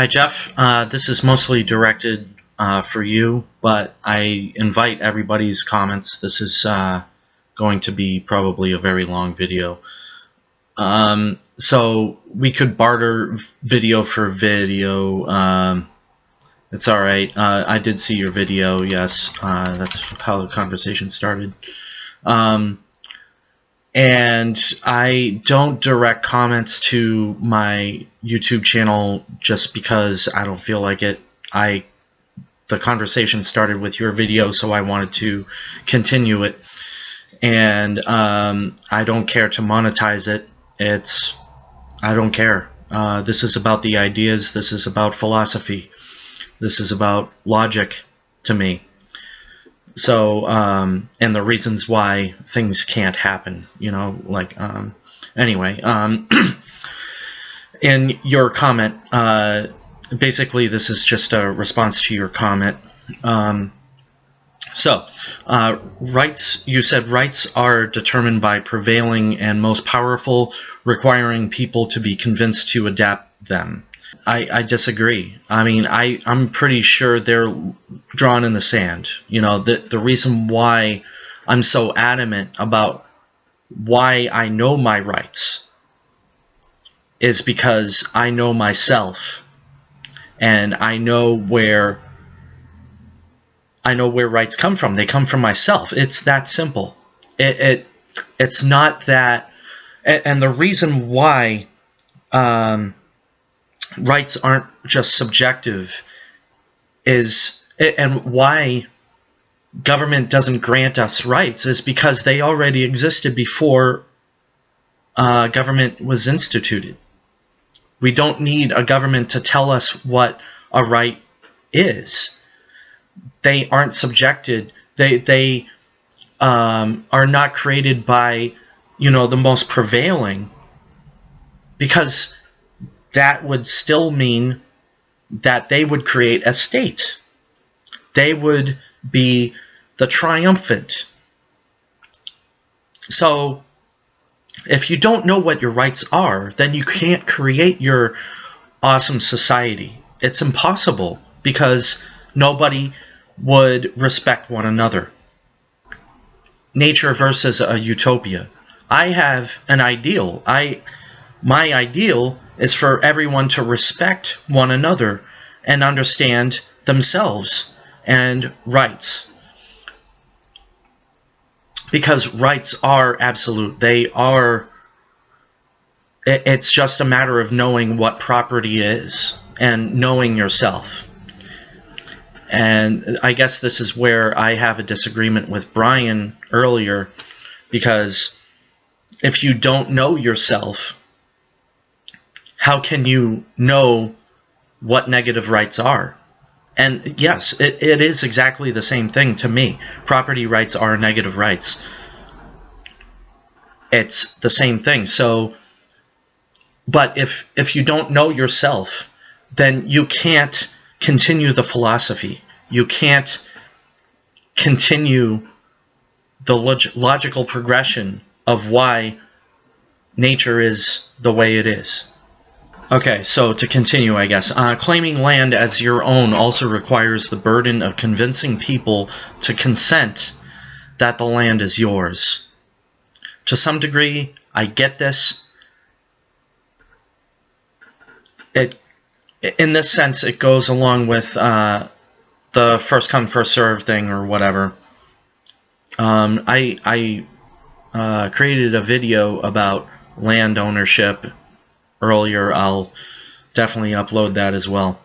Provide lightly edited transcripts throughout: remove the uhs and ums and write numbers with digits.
Hi, Jeff. This is mostly directed for you, but I invite everybody's comments. This is going to be probably a very long video. So we could barter video for video. It's all right. I did see your video, yes. That's how the conversation started. And I don't direct comments to my YouTube channel just because I don't feel like it. The conversation started with your video, so I wanted to continue it. And I don't care to monetize it. I don't care. This is about the ideas. This is about philosophy. This is about logic to me. So, and the reasons why things can't happen, you know, like, anyway, in your comment, basically this is just a response to your comment. Rights, you said rights are determined by prevailing and most powerful, requiring people to be convinced to adapt them. I disagree. I mean, I'm pretty sure they're drawn in the sand. You know, the reason why I'm so adamant about why I know my rights is because I know myself, and I know where rights come from. They come from myself. It's that simple. It's not that, and the reason why rights aren't just subjective and why government doesn't grant us rights is because they already existed before government was instituted. We don't need a government to tell us what a right is. They aren't subjected. They are not created by, you know, the most prevailing, because that would still mean that they would create a state. They would be the triumphant. So if you don't know what your rights are, then you can't create your awesome society. It's impossible, because nobody would respect one another. Nature versus a utopia. I have an ideal. My ideal is for everyone to respect one another and understand themselves and rights. Because rights are absolute. They are, it's just a matter of knowing what property is and knowing yourself. And I guess this is where I have a disagreement with Brian earlier, because if you don't know yourself, how can you know what negative rights are? And yes, it is exactly the same thing to me. Property rights are negative rights. It's the same thing. So, but if you don't know yourself, then you can't continue the philosophy. You can't continue the logical progression of why nature is the way it is. Okay, so to continue, I guess. Claiming land as your own also requires the burden of convincing people to consent that the land is yours. To some degree, I get this. In this sense, it goes along with the first come, first serve thing or whatever. I created a video about land ownership earlier. I'll definitely upload that as well.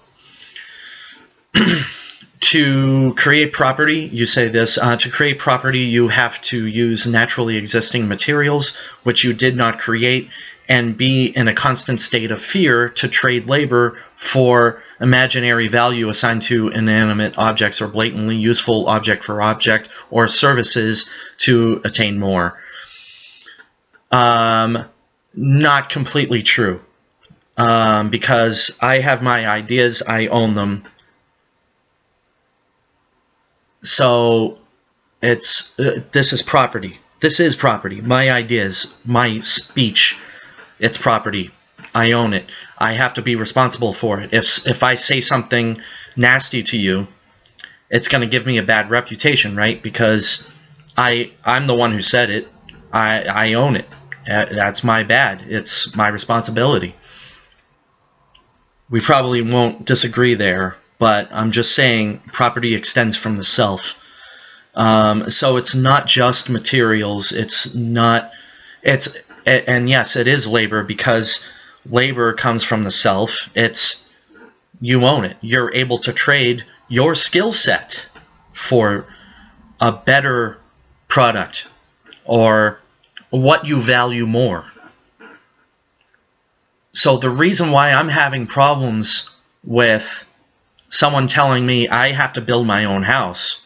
To create property, you say this, to create property you have to use naturally existing materials which you did not create, and be in a constant state of fear to trade labor for imaginary value assigned to inanimate objects, or blatantly useful object for object, or services to attain more. Not completely true, because I have my ideas, I own them. So this is property. This is property. My ideas, my speech, it's property. I own it. I have to be responsible for it. If I say something nasty to you, it's going to give me a bad reputation, right? Because I'm the one who said it. I own it. That's my bad. It's my responsibility. We probably won't disagree there, but I'm just saying property extends from the self. So it's not just materials. And yes, it is labor, because labor comes from the self. You own it. You're able to trade your skill set for a better product or what you value more. So the reason why I'm having problems with someone telling me I have to build my own house,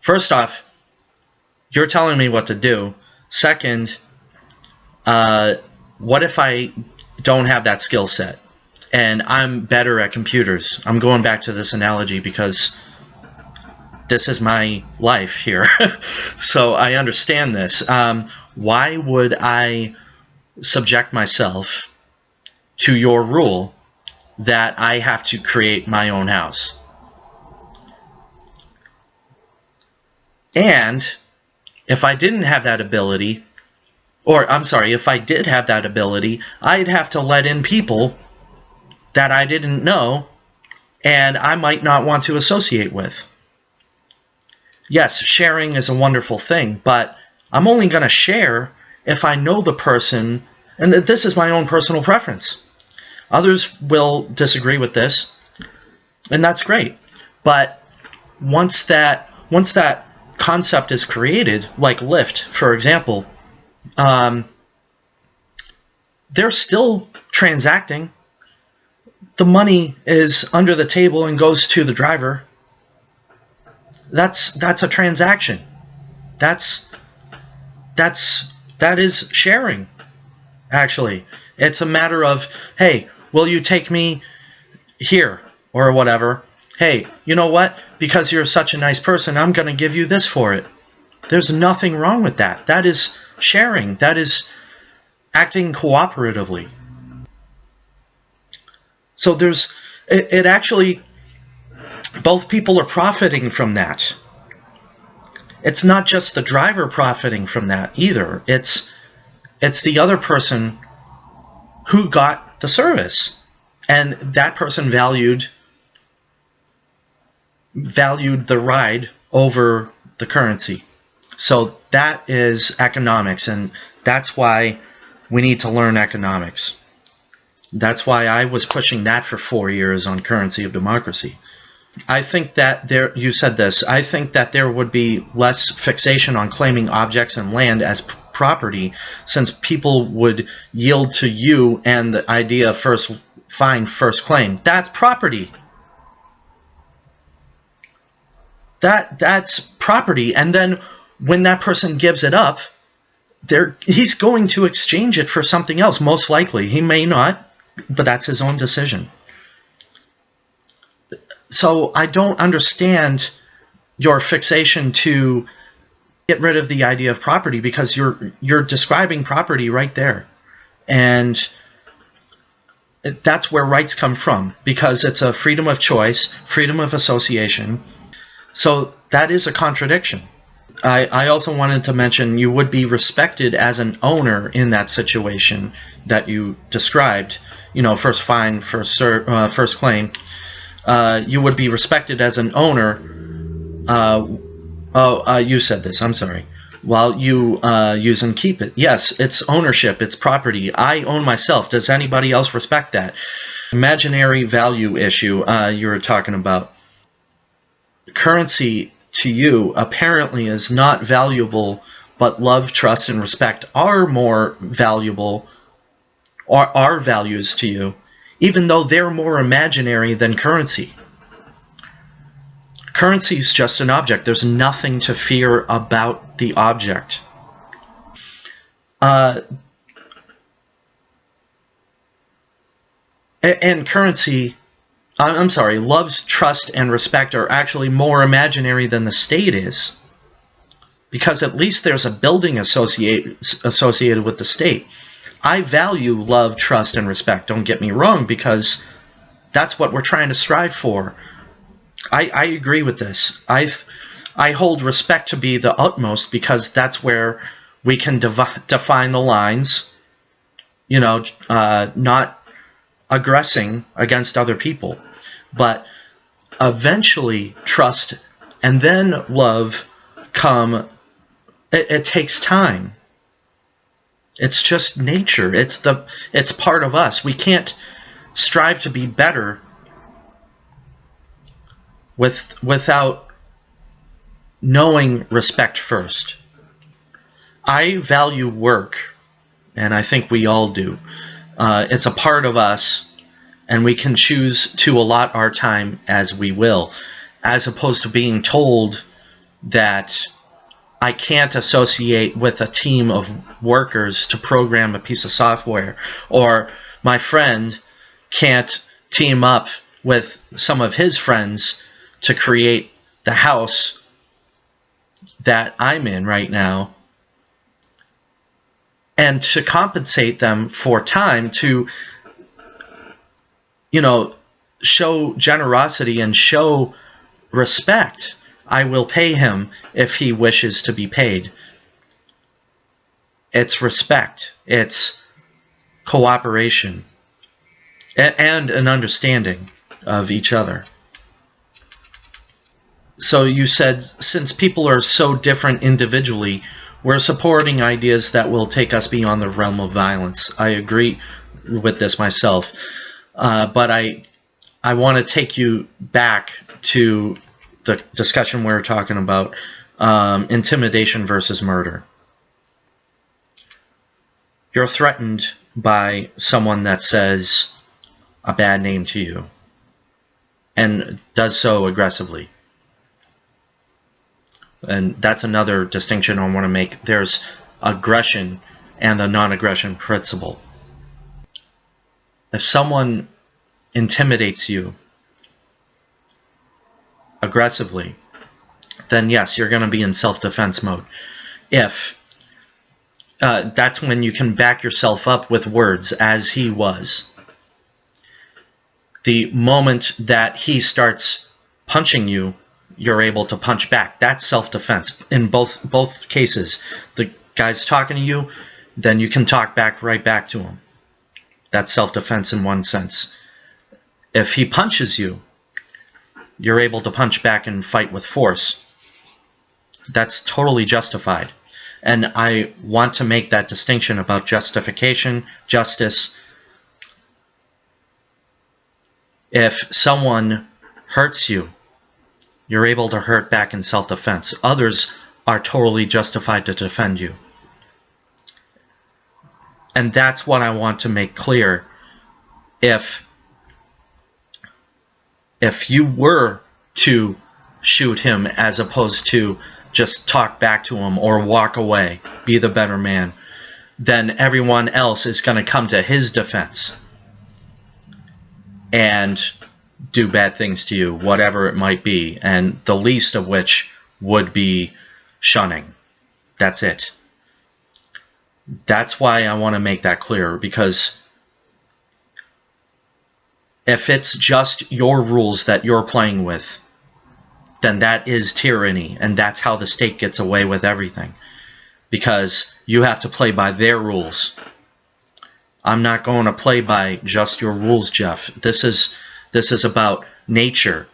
first off, you're telling me what to do. Second, what if I don't have that skill set and I'm better at computers? I'm going back to this analogy because this is my life here. So I understand this. Why would I subject myself to your rule that I have to create my own house? And if I didn't have that ability, or I'm sorry, if I did have that ability, I'd have to let in people that I didn't know and I might not want to associate with. Yes, sharing is a wonderful thing, but I'm only going to share if I know the person, and this is my own personal preference. Others will disagree with this, and that's great. But once that concept is created, like Lyft, for example, they're still transacting. The money is under the table and goes to the driver. That's a transaction. That is sharing. Actually, it's a matter of, hey, will you take me here or whatever? Hey, you know what? Because you're such a nice person, I'm going to give you this for it. There's nothing wrong with that. That is sharing. That is acting cooperatively. So it actually, both people are profiting from that. It's not just the driver profiting from that either. It's the other person who got the service, and that person valued the ride over the currency. So that is economics, and that's why we need to learn economics. That's why I was pushing that for 4 years on Currency of Democracy. I think that you said this, I think that there would be less fixation on claiming objects and land as property, since people would yield to you and the idea of first claim. That's property. That's property. And then when that person gives it up, he's going to exchange it for something else, most likely. He may not, but that's his own decision. So I don't understand your fixation to get rid of the idea of property, because you're describing property right there. And that's where rights come from, because it's a freedom of choice, freedom of association. So that is a contradiction. I also wanted to mention you would be respected as an owner in that situation that you described. You know, first fine, first claim. You would be respected as an owner. You said this, I'm sorry. While you use and keep it. Yes, it's ownership, it's property. I own myself. Does anybody else respect that? Imaginary value issue you were talking about. Currency to you apparently is not valuable, but love, trust, and respect are more valuable, or are values to you, even though they're more imaginary than currency. Currency is just an object. There's nothing to fear about the object. And currency, I'm sorry, love's trust and respect are actually more imaginary than the state is, because at least there's a building associated with the state. I value love, trust, and respect. Don't get me wrong, because that's what we're trying to strive for. I agree with this. I hold respect to be the utmost, because that's where we can define the lines, not aggressing against other people. But eventually trust and then love come. It takes time. It's just nature. It's part of us. We can't strive to be better without knowing respect first. I value work, and I think we all do. It's a part of us, and we can choose to allot our time as we will, as opposed to being told that I can't associate with a team of workers to program a piece of software, or my friend can't team up with some of his friends to create the house that I'm in right now, and to compensate them for time to, show generosity and show respect. I will pay him if he wishes to be paid. It's respect. It's cooperation. And an understanding of each other. So you said, since people are so different individually, we're supporting ideas that will take us beyond the realm of violence. I agree with this myself. But I want to take you back to the discussion we were talking about, intimidation versus murder. You're threatened by someone that says a bad name to you and does so aggressively. And that's another distinction I want to make. There's aggression and the non-aggression principle. If someone intimidates you aggressively, then yes, you're going to be in self-defense mode. If that's when you can back yourself up with words, as he was. The moment that he starts punching you, you're able to punch back. That's self-defense. In both cases, the guy's talking to you, then you can talk back right back to him. That's self-defense in one sense. If he punches you, you're able to punch back and fight with force. That's totally justified. And I want to make that distinction about justification, justice. If someone hurts you, you're able to hurt back in self-defense. Others are totally justified to defend you. And that's what I want to make clear. If you were to shoot him as opposed to just talk back to him or walk away, be the better man, then everyone else is going to come to his defense and do bad things to you, whatever it might be, and the least of which would be shunning. That's it. That's why I want to make that clear, because if it's just your rules that you're playing with, then that is tyranny, and that's how the state gets away with everything, because you have to play by their rules. I'm not going to play by just your rules, Jeff. This is about nature,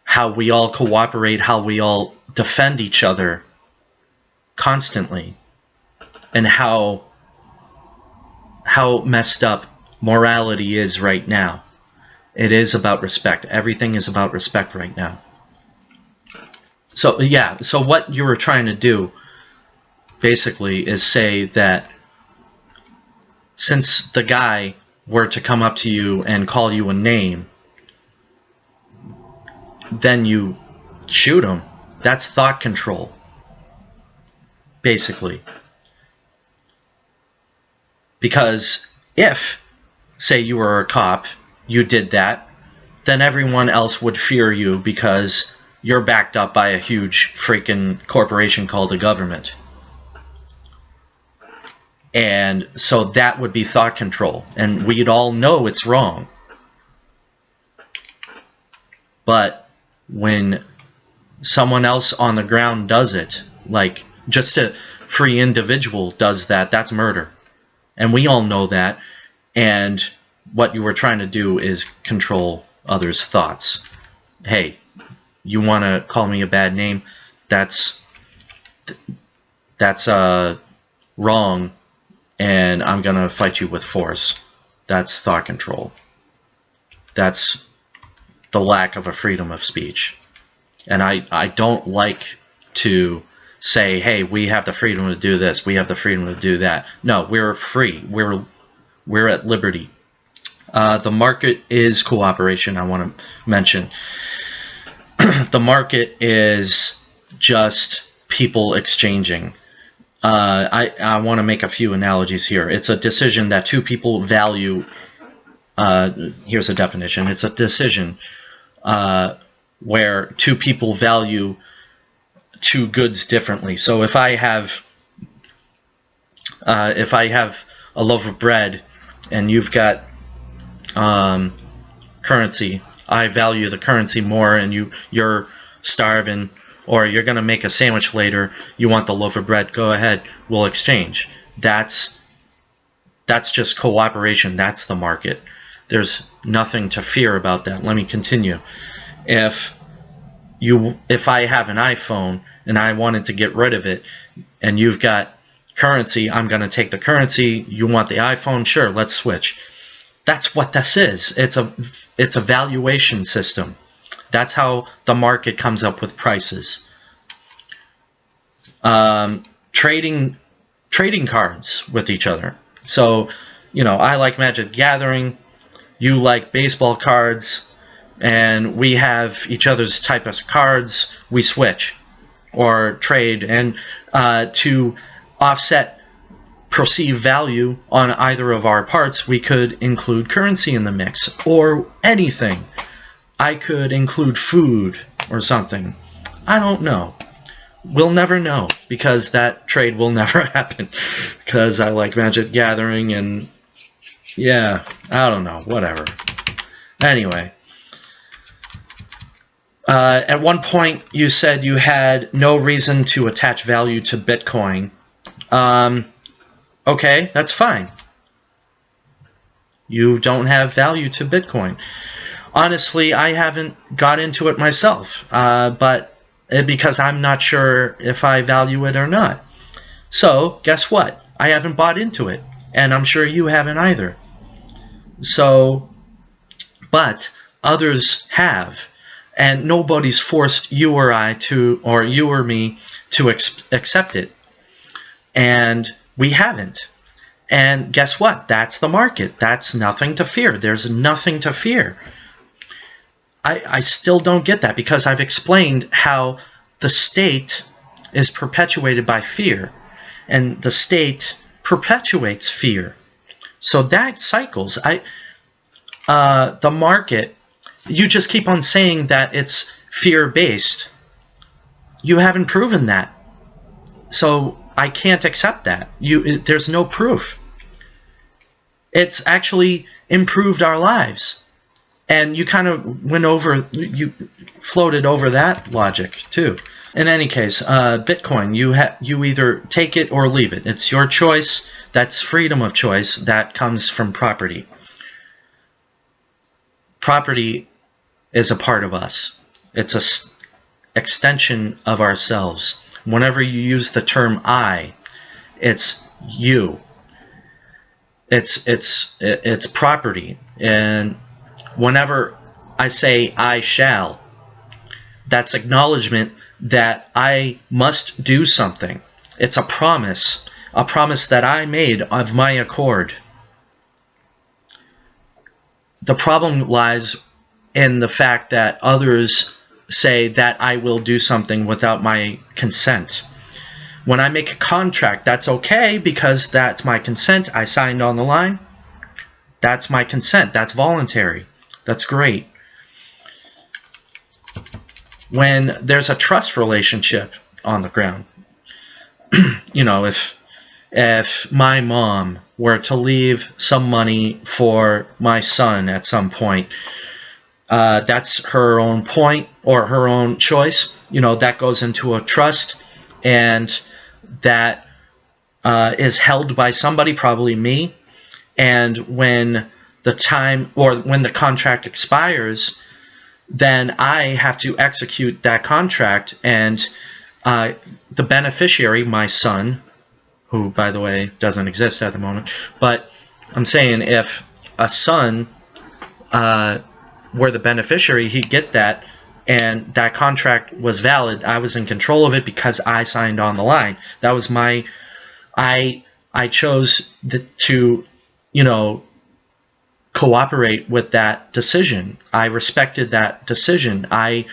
how we all cooperate, how we all defend each other constantly, and how messed up morality is right now. It is about respect. Everything is about respect right now. So yeah, so what you were trying to do basically is say that since the guy were to come up to you and call you a name, then you shoot him. That's thought control, basically. Because if, say you were a cop, you did that, then everyone else would fear you because you're backed up by a huge freaking corporation called the government. And so that would be thought control. And we'd all know it's wrong. But when someone else on the ground does it, like just a free individual does that, that's murder. And we all know that. And what you were trying to do is control others' thoughts. Hey, you want to call me a bad name? That's wrong, and I'm going to fight you with force. That's thought control. That's the lack of a freedom of speech. And I don't like to say, hey, we have the freedom to do this, we have the freedom to do that. No, we're free. We're at liberty. The market is cooperation, I want to mention. The market is just people exchanging. I want to make a few analogies here. It's a decision that two people value. Here's a definition. It's a decision where two people value two goods differently. So if I have a loaf of bread and you've got currency, I value the currency more, and you're starving, or you're going to make a sandwich later, you want the loaf of bread, go ahead, we'll exchange. That's just cooperation. That's the market. There's nothing to fear about that. Let me continue. If I have an iPhone and I wanted to get rid of it, and you've got currency, I'm going to take the currency, you want the iPhone, sure, let's switch. That's what this is. It's a valuation system. That's how the market comes up with prices. Trading cards with each other. So, I like Magic Gathering, you like baseball cards, and we have each other's type of cards. We switch or trade, and to offset perceived value on either of our parts, we could include currency in the mix, or anything. I could include food or something. I don't know. We'll never know, because that trade will never happen, because I like Magic Gathering, and yeah, I don't know, whatever. Anyway, at one point you said you had no reason to attach value to Bitcoin. Okay, that's fine. You don't have value to Bitcoin. Honestly, I haven't got into it myself, but because I'm not sure if I value it or not. So, guess what? I haven't bought into it, and I'm sure you haven't either. So, but others have, and nobody's forced you or I to, or you or me, to accept it. And we haven't. And guess what? That's the market. That's nothing to fear. There's nothing to fear. I still don't get that, because I've explained how the state is perpetuated by fear, and the state perpetuates fear. So that cycles. The market, you just keep on saying that it's fear-based. You haven't proven that. So I can't accept that. There's no proof. It's actually improved our lives. And you kind of you floated over that logic too. In any case, Bitcoin, you either take it or leave it. It's your choice. That's freedom of choice. That comes from property. Property is a part of us. It's an extension of ourselves. Whenever you use the term I, it's you. It's property. And whenever I say I shall, that's acknowledgement that I must do something. It's a promise that I made of my accord. The problem lies in the fact that others say that I will do something without my consent. When I make a contract, that's okay, because that's my consent. I signed on the line. That's my consent. That's voluntary. That's great. When there's a trust relationship on the ground, if if my mom were to leave some money for my son at some point, that's her own point or her own choice. You know, that goes into a trust, and that is held by somebody, probably me. And when the time or when the contract expires, then I have to execute that contract, and the beneficiary, my son, who, by the way, doesn't exist at the moment, but I'm saying if a son were the beneficiary, he'd get that, and that contract was valid. I was in control of it because I signed on the line. That was my... I chose to, you know, cooperate with that decision. I respected that decision. I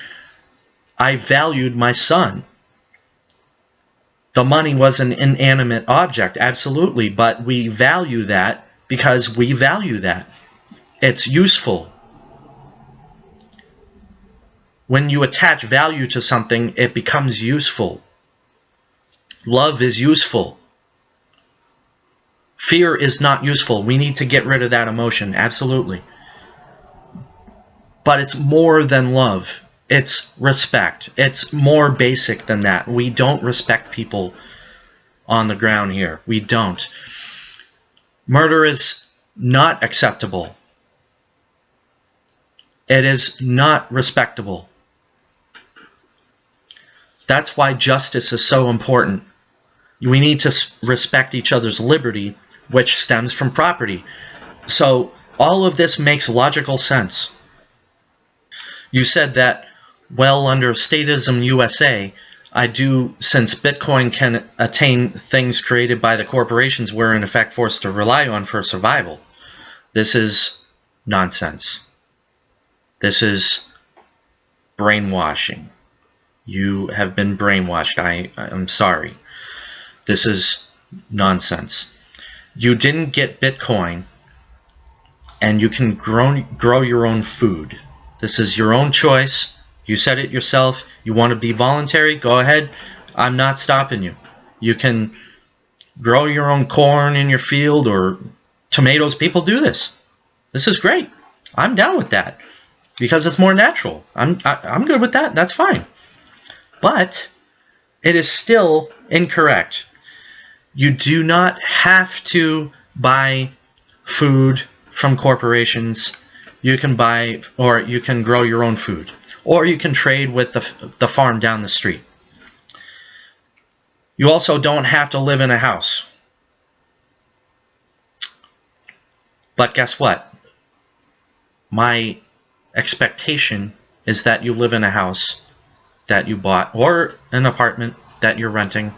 valued my son. The money was an inanimate object, absolutely, but we value that because we value that. It's useful. When you attach value to something, it becomes useful. Love is useful. Fear is not useful. We need to get rid of that emotion, absolutely. But it's more than love. It's respect. It's more basic than that. We don't respect people on the ground here. We don't. Murder is not acceptable. It is not respectable. That's why justice is so important. We need to respect each other's liberty, which stems from property. So all of this makes logical sense. You said that, well, under statism USA, since Bitcoin can attain things created by the corporations we're in effect forced to rely on for survival. This is nonsense. This is brainwashing. You have been brainwashed. I'm sorry. This is nonsense. You didn't get Bitcoin, and you can grow your own food. This is your own choice. You said it yourself. You want to be voluntary? Go ahead. I'm not stopping you. You can grow your own corn in your field or tomatoes. People do this. This is great. I'm down with that because it's more natural. I'm good with that. That's fine. But it is still incorrect. You do not have to buy food from corporations. You can buy, or you can grow your own food, or you can trade with the farm down the street. You also don't have to live in a house. But guess what? My expectation is that you live in a house that you bought, or an apartment that you're renting,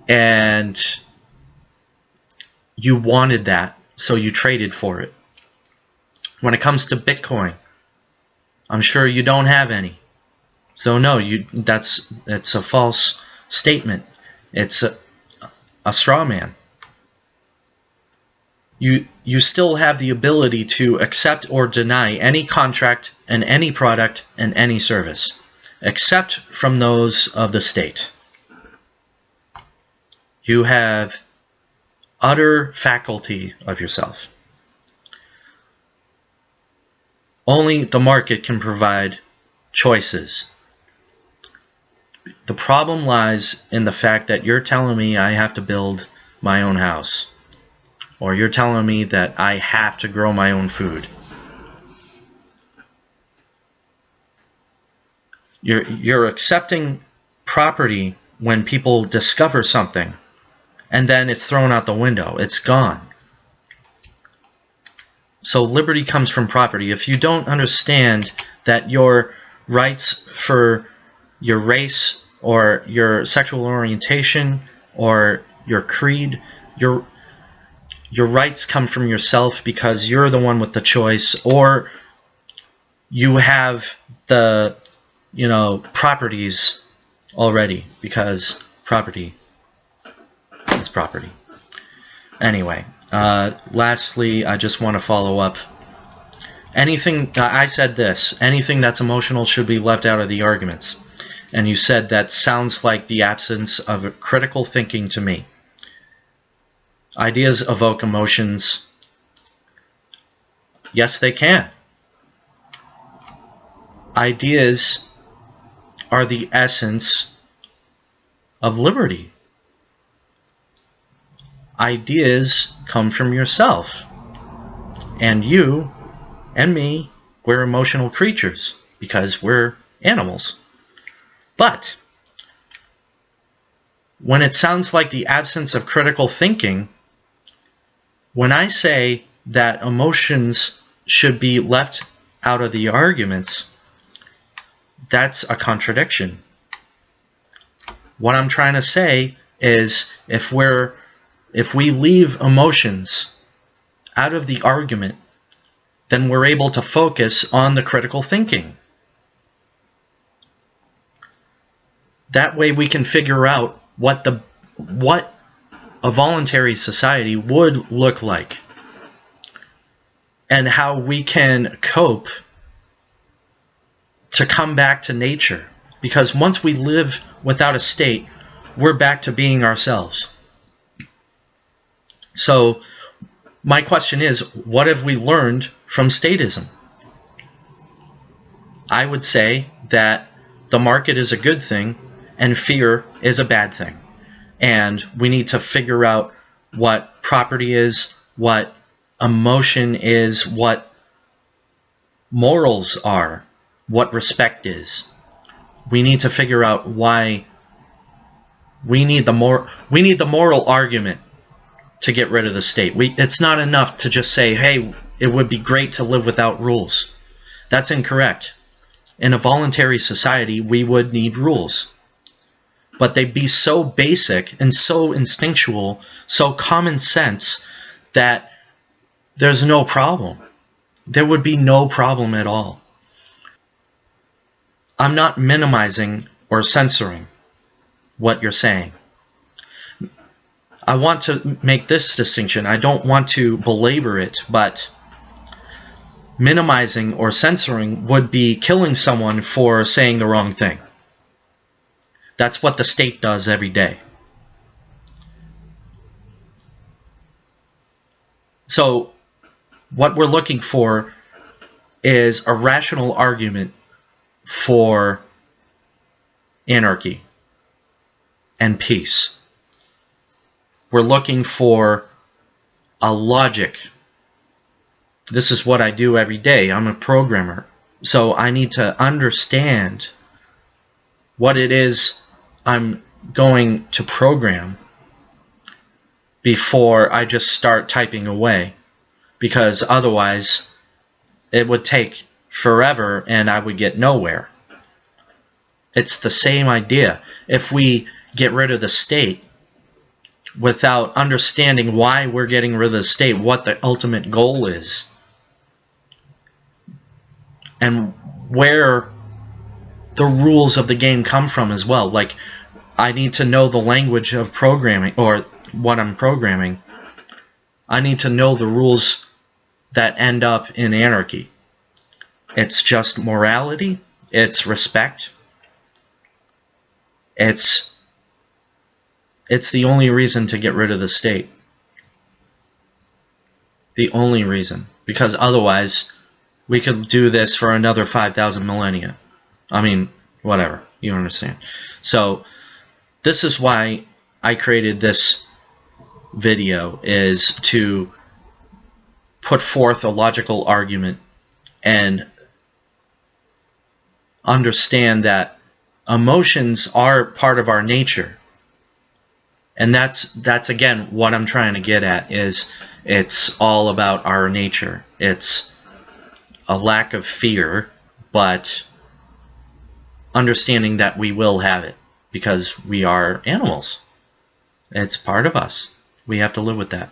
and you wanted that, so you traded for it. When it comes to Bitcoin, I'm sure you don't have any. So no, it's a false statement. It's a straw man. You still have the ability to accept or deny any contract and any product and any service, except from those of the state. You have utter faculty of yourself. Only the market can provide choices. The problem lies in the fact that you're telling me I have to build my own house, or you're telling me that I have to grow my own food. You're accepting property when people discover something, and then it's thrown out the window. It's gone. So liberty comes from property. If you don't understand that your rights for your race or your sexual orientation or your creed, your rights come from yourself because you're the one with the choice, or you have the, properties already, because property is property. Anyway, lastly, I just want to follow up. I said this, anything that's emotional should be left out of the arguments. And you said that sounds like the absence of critical thinking to me. Ideas evoke emotions. Yes, they can. Ideas are the essence of liberty. Ideas come from yourself. And you and me, we're emotional creatures because we're animals. But when it sounds like the absence of critical thinking, when I say that emotions should be left out of the arguments, that's a contradiction. What I'm trying to say is if we leave emotions out of the argument, then we're able to focus on the critical thinking. That way we can figure out what a voluntary society would look like and how we can cope to come back to nature. Because once we live without a state, we're back to being ourselves. So my question is, what have we learned from statism? I would say that the market is a good thing and fear is a bad thing. And we need to figure out what property is, what emotion is, what morals are, what respect is. We need to figure out why we need the moral argument to get rid of the state. It's not enough to just say, hey, it would be great to live without rules. That's incorrect. In a voluntary society, we would need rules. But they'd be so basic and so instinctual, so common sense, that there's no problem. There would be no problem at all. I'm not minimizing or censoring what you're saying. I want to make this distinction. I don't want to belabor it, but minimizing or censoring would be killing someone for saying the wrong thing. That's what the state does every day. So what we're looking for is a rational argument for anarchy and peace. We're looking for a logic. This is what I do every day. I'm a programmer. So I need to understand what it is I'm going to program before I just start typing away. Because otherwise it would take forever and I would get nowhere. It's the same idea. If we get rid of the state without understanding why we're getting rid of the state, what the ultimate goal is, and where the rules of the game come from as well. Like, I need to know the language of programming, or what I'm programming. I need to know the rules that end up in anarchy. It's just morality. It's respect. It's the only reason to get rid of the state. The only reason. Because otherwise, we could do this for another 5,000 millennia. I mean, whatever. You understand. So, this is why I created this video, is to put forth a logical argument and understand that emotions are part of our nature. And that's again what I'm trying to get at, is it's all about our nature. It's a lack of fear, but understanding that we will have it because we are animals. It's part of us. We have to live with that.